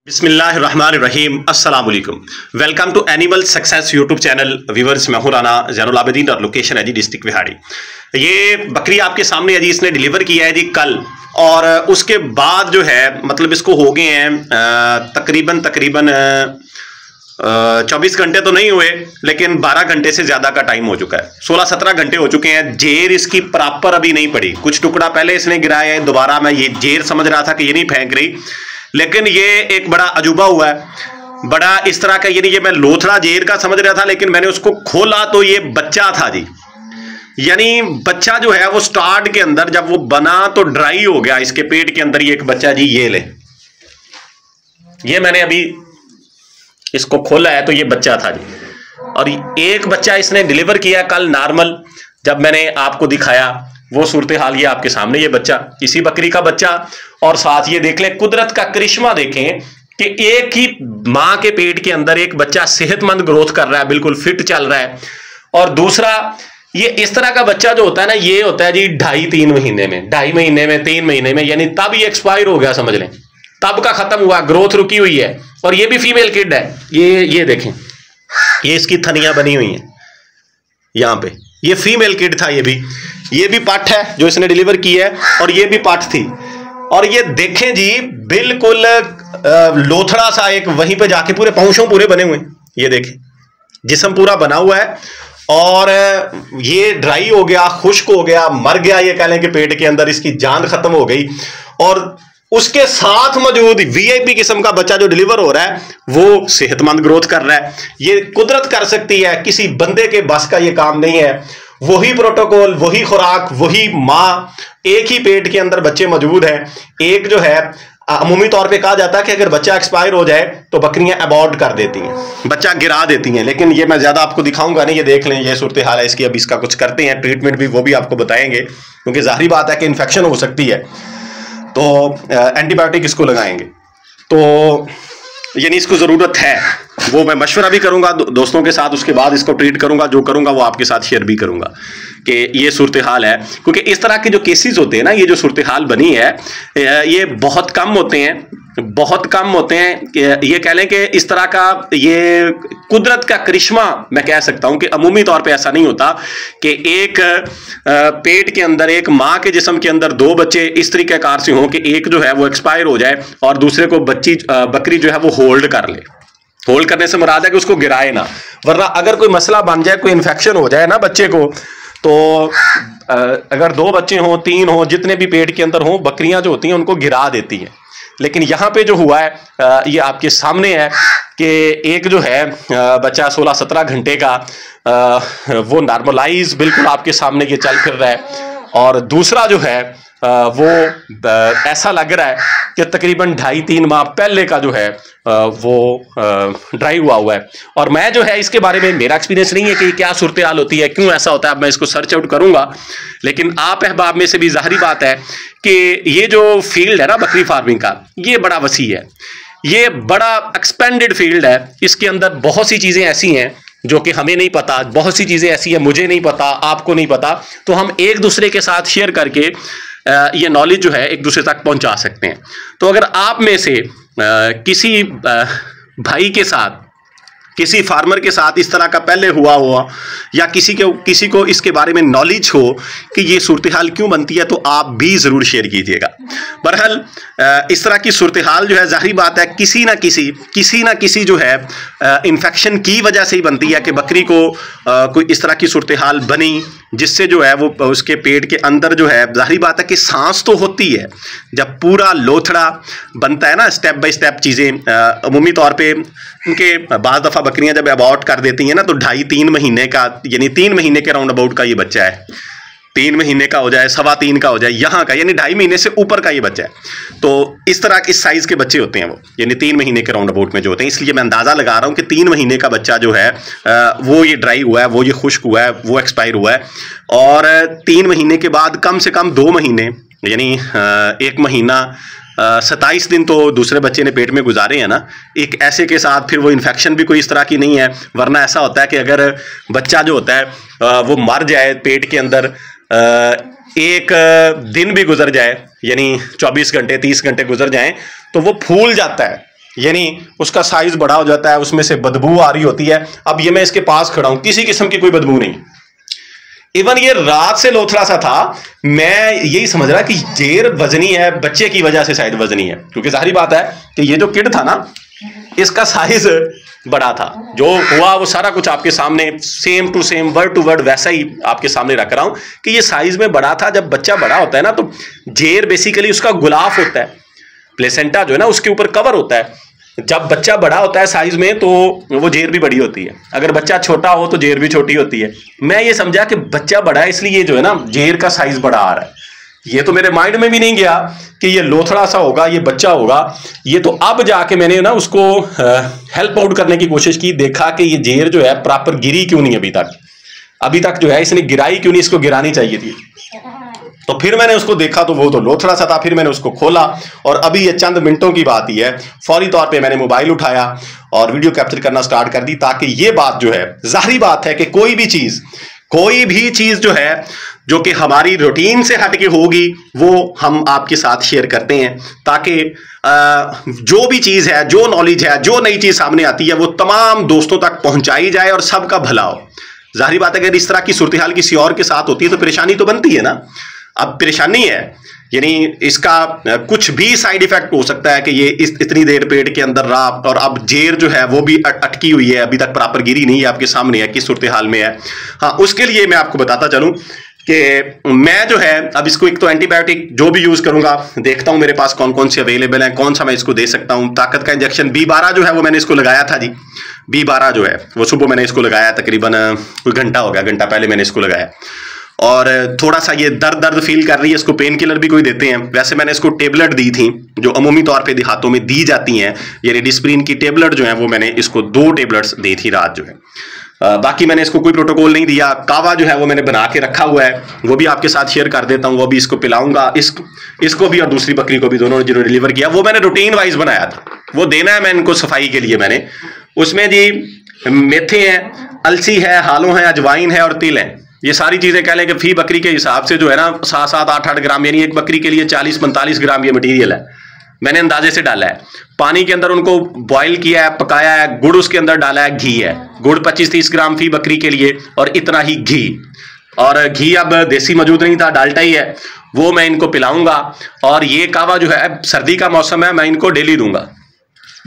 बिस्मिल्लाहिर्रहमानिर्रहीम अस्सलाम वालेकुम। Welcome to animal success YouTube channel. Viewers, मैं हूं राना ज़ैनुल आबिदीन और लोकेशन है जी डिस्ट्रिक्ट विहाड़ी। ये बकरी आपके सामने है जी, इसने डिलीवर किया है जी कल, और उसके बाद जो है मतलब इसको हो गए हैं तकरीबन 24 घंटे तो नहीं हुए, लेकिन 12 घंटे से ज़्यादा का टाइम हो चुका है। 16-17 घंटे हो चुके हैं। जेर इसकी प्रॉपर अभी नहीं पड़ी। कुछ टुकड़ा पहले इसने गिराया है, दोबारा मैं ये जेर समझ रहा था कि ये नहीं फेंक रही, लेकिन ये एक बड़ा अजूबा हुआ है बड़ा इस तरह का। ये मैं लोथड़ा जेर का समझ रहा था, लेकिन मैंने उसको खोला तो ये बच्चा था जी। यानी बच्चा जो है वो स्टार्ट के अंदर जब वो बना तो ड्राई हो गया इसके पेट के अंदर। ये एक बच्चा जी, ये ले, ये मैंने अभी इसको खोला है तो ये बच्चा था जी। और एक बच्चा इसने डिलीवर किया कल नॉर्मल, जब मैंने आपको दिखाया वो सूरत हाल ये आपके सामने, ये बच्चा इसी बकरी का बच्चा। और साथ ये देख लें, कुदरत का करिश्मा देखें कि एक ही मां के पेट के अंदर एक बच्चा सेहतमंद ग्रोथ कर रहा है, बिल्कुल फिट चल रहा है। और दूसरा, ये इस तरह का बच्चा जो होता है ना, ये होता है जी 2.5-3 महीने में, 2.5 महीने में, 3 महीने में, यानी तब ये एक्सपायर हो गया समझ लें, तब का खत्म हुआ, ग्रोथ रुकी हुई है। और ये भी फीमेल किड है। ये देखें, ये इसकी थनियां बनी हुई हैं यहां पे। ये फीमेल किड था। ये भी पाठ है जो इसने डिलीवर की है, और ये भी पाठ थी। और ये देखें जी, बिल्कुल लोथड़ा सा एक वहीं पे जाके पूरे पौंशों पूरे बने हुए हैं। ये देखें, जिस्म पूरा बना हुआ है, और ये ड्राई हो गया, खुश्क हो गया, मर गया, ये कह लें कि पेट के अंदर इसकी जान खत्म हो गई। और उसके साथ मौजूद वीआईपी किस्म का बच्चा जो डिलीवर हो रहा है वो सेहतमंद ग्रोथ कर रहा है। ये कुदरत कर सकती है, किसी बंदे के बस का ये काम नहीं है। वही प्रोटोकॉल, वही खुराक, वही माँ, एक ही पेट के अंदर बच्चे मौजूद हैं। एक जो है अमूमी तौर पे कहा जाता है कि अगर बच्चा एक्सपायर हो जाए तो बकरियां अबॉर्ट कर देती हैं, बच्चा गिरा देती हैं। लेकिन ये मैं ज्यादा आपको दिखाऊंगा नहीं, ये देख लें, ये सूरत हाल है इसकी। अब इसका कुछ करते हैं ट्रीटमेंट भी, वो भी आपको बताएंगे, क्योंकि जाहिर बात है कि इन्फेक्शन हो सकती है, तो एंटीबायोटिक इसको लगाएंगे। तो यानी इसको ज़रूरत है, वो मैं मशवरा भी करूंगा दोस्तों के साथ, उसके बाद इसको ट्रीट करूंगा। जो करूंगा वो आपके साथ शेयर भी करूंगा कि ये सूरत हाल है। क्योंकि इस तरह के जो केसेस होते हैं ना, ये जो सूरत हाल बनी है, ये बहुत कम होते हैं, बहुत कम होते हैं। ये कह लें कि इस तरह का ये कुदरत का करिश्मा मैं कह सकता हूं कि अमूमी तौर पे ऐसा नहीं होता कि एक पेट के अंदर, एक माँ के जिस्म के अंदर 2 बच्चे इस तरीक़ेकार से हों कि एक जो है वो एक्सपायर हो जाए और दूसरे को बकरी जो है वो होल्ड कर ले। होल्ड करने से मुराद है कि उसको गिराए ना, वरना अगर कोई मसला बन जाए, कोई इन्फेक्शन हो जाए ना बच्चे को, तो अगर 2 बच्चे हों, 3 हों, जितने भी पेट के अंदर हों, बकरियां जो होती हैं उनको गिरा देती हैं। लेकिन यहाँ पे जो हुआ है, ये आपके सामने है कि एक जो है बच्चा 16-17 घंटे का, वो नॉर्मलाइज बिल्कुल आपके सामने ये चल फिर रहा है। और दूसरा जो है वो ऐसा लग रहा है कि तकरीबन 2.5-3 माह पहले का जो है वो ड्राई हुआ है। और मैं जो है इसके बारे में, मेरा एक्सपीरियंस नहीं है कि क्या सूरत हाल होती है, क्यों ऐसा होता है। अब मैं इसको सर्च आउट करूंगा, लेकिन आप अहबाब में से भी जाहिर बात है कि ये जो फील्ड है ना बकरी फार्मिंग का, ये बड़ा वसी है, ये बड़ा एक्सपेंडेड फील्ड है। इसके अंदर बहुत सी चीज़ें ऐसी हैं जो कि हमें नहीं पता, बहुत सी चीज़ें ऐसी हैं मुझे नहीं पता, आपको नहीं पता। तो हम एक दूसरे के साथ शेयर करके ये नॉलेज जो है एक दूसरे तक पहुंचा सकते हैं। तो अगर आप में से किसी भाई के साथ, किसी फार्मर के साथ इस तरह का पहले हुआ या किसी को इसके बारे में नॉलेज हो कि ये सूरत हाल क्यों बनती है, तो आप भी ज़रूर शेयर कीजिएगा। बहरहाल इस तरह की सूरत हाल जो है, जाहिर बात है किसी ना किसी जो है इन्फेक्शन की वजह से ही बनती है कि बकरी को कोई इस तरह की सूरत हाल बनी, जिससे जो है वो उसके पेट के अंदर जो है, जाहिर बात है कि सांस तो होती है जब पूरा लोथड़ा बनता है ना, स्टेप बाय स्टेप चीज़ें। अमूमी तौर पे उनके बाज़ दफ़ा बकरियां जब अबॉर्ट कर देती हैं ना, तो 2.5-3 महीने का, यानी 3 महीने के राउंड अबाउट का ये बच्चा है। 3 महीने का हो जाए, 3.25 का हो जाए, यहाँ का यानी 2.5 महीने से ऊपर का ये बच्चा है। तो इस तरह इस साइज़ के बच्चे होते हैं वो, यानी 3 महीने के राउंड अबाउट में जो होते हैं। इसलिए मैं अंदाज़ा लगा रहा हूँ कि 3 महीने का बच्चा जो है वो ये ड्राई हुआ है, वो ये खुश्क हुआ है, वो एक्सपायर हुआ है। और 3 महीने के बाद कम से कम 2 महीने, यानी 1 महीना 27 दिन तो दूसरे बच्चे ने पेट में गुजारे हैं ना, एक ऐसे के साथ फिर वो इन्फेक्शन भी कोई इस तरह की नहीं है। वरना ऐसा होता है कि अगर बच्चा जो होता है वो मर जाए पेट के अंदर, एक दिन भी गुजर जाए, यानी 24 घंटे 30 घंटे गुजर जाएं, तो वो फूल जाता है। यानी उसका साइज बड़ा हो जाता है, उसमें से बदबू आ रही होती है। अब ये मैं इसके पास खड़ा हूं, किसी किस्म की कोई बदबू नहीं। इवन ये रात से लोथड़ा सा था, मैं यही समझ रहा कि जेर वजनी है, बच्चे की वजह से शायद वजनी है, क्योंकि जाहिर बात है कि ये जो किड था ना, इसका साइज बड़ा था। जो हुआ वो सारा कुछ आपके सामने same to same word to word वैसा ही आपके सामने रख रहा हूं कि ये साइज में बड़ा था। जब बच्चा बड़ा होता है ना, तो जेर बेसिकली उसका गुलाफ होता है, प्लेसेंटा जो है ना उसके ऊपर कवर होता है। जब बच्चा बड़ा होता है साइज में तो वो जेर भी बड़ी होती है, अगर बच्चा छोटा हो तो जेर भी छोटी होती है। मैं ये समझा कि बच्चा बड़ा है इसलिए जो है ना जेर का साइज बड़ा आ रहा है। ये तो मेरे माइंड में भी नहीं गया कि ये लोथड़ा सा होगा, ये बच्चा होगा। ये तो अब जाके मैंने ना उसको हेल्प आउट करने की कोशिश की, देखा कि ये जेर जो है प्रॉपर गिरी क्यों नहीं अभी तक जो है इसने गिराई क्यों नहीं, इसको गिरानी चाहिए थी। तो फिर मैंने उसको देखा तो वो तो लोथड़ा सा था। फिर मैंने उसको खोला और अभी ये चंद मिनटों की बात ही है, फौरी तौर पे मैंने मोबाइल उठाया और वीडियो कैप्चर करना स्टार्ट कर दी, ताकि ये बात जो है, जाहिर बात है कि कोई भी चीज जो है जो कि हमारी रूटीन से हटके होगी वो हम आपके साथ शेयर करते हैं, ताकि जो भी चीज है, जो नॉलेज है, जो नई चीज सामने आती है वो तमाम दोस्तों तक पहुंचाई जाए और सबका भला हो। जाहिर बात है अगर इस तरह की सूरत हाल किसी और के साथ होती है तो परेशानी तो बनती है ना। अब परेशानी है, यानी इसका कुछ भी साइड इफेक्ट हो सकता है कि ये इतनी देर पेट के अंदर रहा और अब जेर जो है वो भी अटकी हुई है, अभी तक प्रॉपर गिरी नहीं है, आपके सामने है किस सूरत हाल में है। हाँ, उसके लिए मैं आपको बताता चलूं कि मैं जो है अब इसको एक तो एंटीबायोटिक जो भी यूज करूंगा, देखता हूं मेरे पास कौन कौन से अवेलेबल हैं, कौन सा मैं इसको दे सकता हूं। ताकत का इंजेक्शन B12 जो है वो मैंने इसको लगाया था जी, B12 जो है वो सुबह मैंने इसको लगाया, तकरीबन कोई घंटा हो गया, घंटा पहले मैंने इसको लगाया। और थोड़ा सा ये दर्द फील कर रही है, इसको पेन किलर भी कोई देते हैं। वैसे मैंने इसको टेबलेट दी थी जो अमूमी तौर पे देहातों में दी जाती हैं, ये रेडिस्प्रिन की टेबलेट जो है वो मैंने इसको 2 टेबलेट्स दी थी रात जो है। बाकी मैंने इसको कोई प्रोटोकॉल नहीं दिया। कावा जो है वो मैंने बना के रखा हुआ है, वो भी आपके साथ शेयर कर देता हूँ, वो भी इसको पिलाऊंगा, इसको भी और दूसरी बकरी को भी, दोनों ने जिन्होंने डिलीवर किया वो मैंने रूटीन वाइज बनाया था, वो देना है मैं इनको सफाई के लिए। मैंने उसमें जी मेथे हैं, अलसी है, हालों है, अजवाइन है और तिल है। ये सारी चीजें कह लें कि फी बकरी के हिसाब से जो है ना 7-7, 8-8 ग्राम, यानी एक बकरी के लिए 40-45 ग्राम ये मटीरियल है, मैंने अंदाजे से डाला है। पानी के अंदर उनको बॉईल किया है, पकाया है, गुड़ उसके अंदर डाला है, घी है, गुड़ 25-30 ग्राम फी बकरी के लिए और इतना ही घी। और घी अब देसी मौजूद नहीं था, डाल्टा ही है, वो मैं इनको पिलाऊंगा। और ये कावा जो है, सर्दी का मौसम है, मैं इनको डेली दूंगा,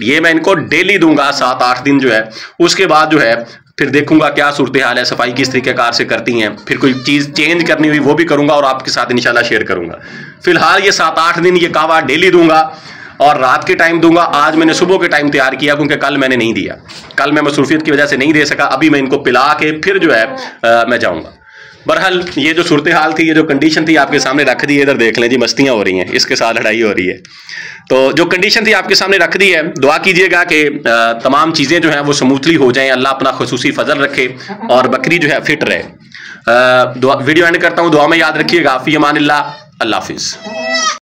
ये मैं इनको डेली दूंगा 7-8 दिन जो है। उसके बाद जो है फिर देखूंगा क्या सूरत हाल है, सफाई किस तरीके कार से करती हैं, फिर कोई चीज़ चेंज करनी हुई वो भी करूंगा और आपके साथ इंशाल्लाह शेयर करूंगा। फिलहाल ये 7-8 दिन ये कावा डेली दूंगा और रात के टाइम दूंगा। आज मैंने सुबह के टाइम तैयार किया क्योंकि कल मैंने नहीं दिया, कल मैं मसरूफियत की वजह से नहीं दे सका। अभी मैं इनको पिला के फिर जो है मैं जाऊँगा। बहरहाल ये जो सूरत हाल थी, ये जो कंडीशन थी आपके सामने रख दी है। इधर देख लें जी, मस्तियाँ हो रही हैं, इसके साथ लड़ाई हो रही है। तो जो कंडीशन थी आपके सामने रख दी है, दुआ कीजिएगा कि तमाम चीज़ें जो हैं वो स्मूथली हो जाएं, अल्लाह अपना खुसूसी फजल रखे और बकरी जो है फिट रहे। वीडियो एंड करता हूँ, दुआ में याद रखिएगा। फ़ी अमानिल्लाह, अल्लाह हाफिज़।